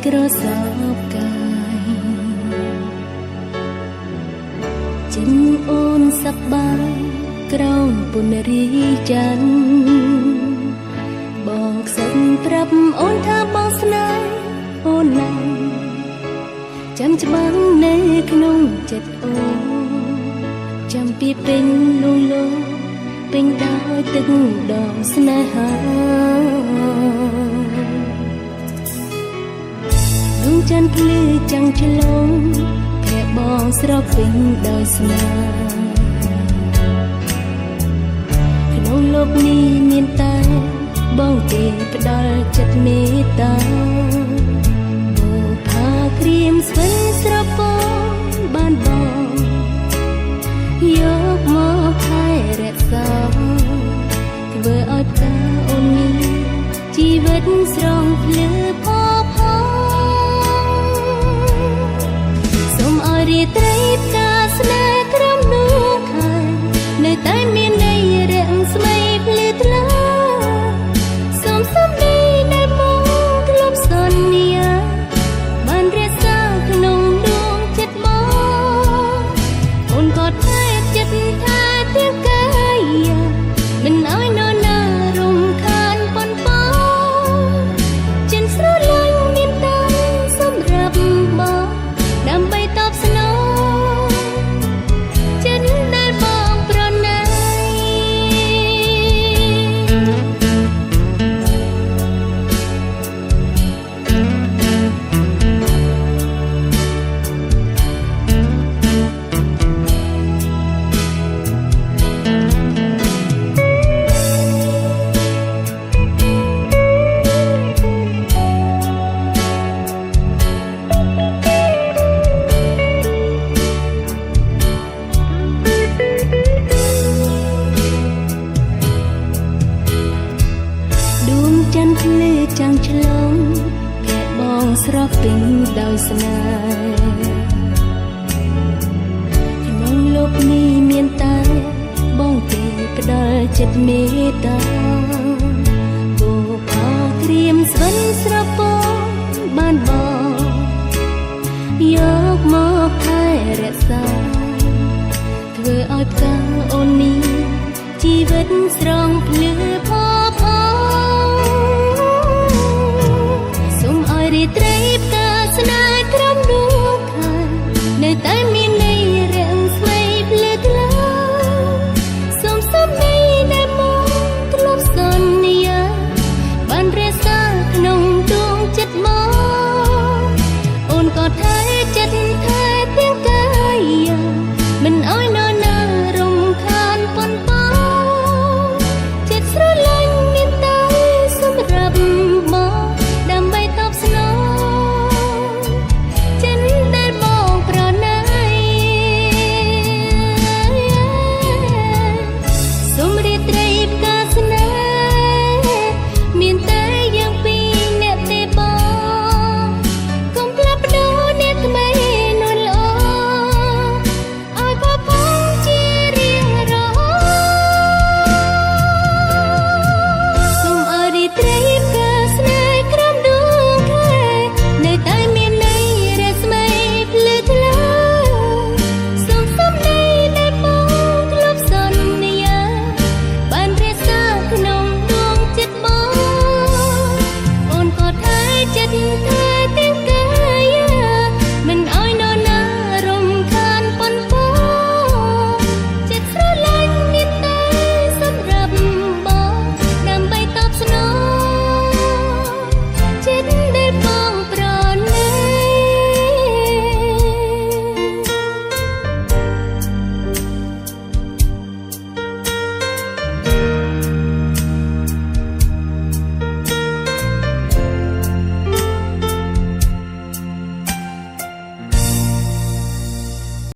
ក្រសោបកាយចិនអូនសប្បាយក្រោមពុនរីច័ន្ទបងខ្សិនប្រាប់អូនថាបងស្នេហ៍អូនណាស់ចាំច្បាំងនៅក្នុងចិត្តអូនចាំពីពេញលូលូពេញដោយទឹកដងស្នេហាដួងច័ន្ទភ្លឺចាំងឆ្លងភ័ក្របងស្រពេញដោយស្នេហ៍ក្នុងលោកនេះមានតែបងទេផ្ដល់ចិត្តមេត្តាបុផាក្រៀមស្វិនស្រពងបានបងយកមកថែរក្សាធ្វើឲ្យផ្កាអូននេះជីវិតស្រងភ្លឺផផសូមឲ្យរាត្រីផ្កាស្នេហ៍ក្រំដួងខែនៅតែមានន័យរាំងស្មីភ្លឺថ្លាសូមសំដីដែលមកធ្លាប់សន្យាបានរក្សាក្នុងដួងចិត្តបងអូនក៏ថែចិត្តថាទាំងកាយមិនឲ្យនរណារំខានប៉ុនប៉ងចិនស្រឡាញ់មានតែសម្រាប់បងដើម្បីតបស្នងចិត្តដែលបងប្រណីច័ន្ទភ្លឺចាំងឆ្លងភ័ក្របងស្រពេញដោយស្នេហ៍ក្នុងលោកនេះមានតែបងទេផ្ដល់ចិត្តមេត្តាបុផាក្រៀមស្វិនស្រពងបានបងយកមកថែរក្សាធ្វើឲ្យផ្កាអូននេះជីវិតស្រងភ្លឺ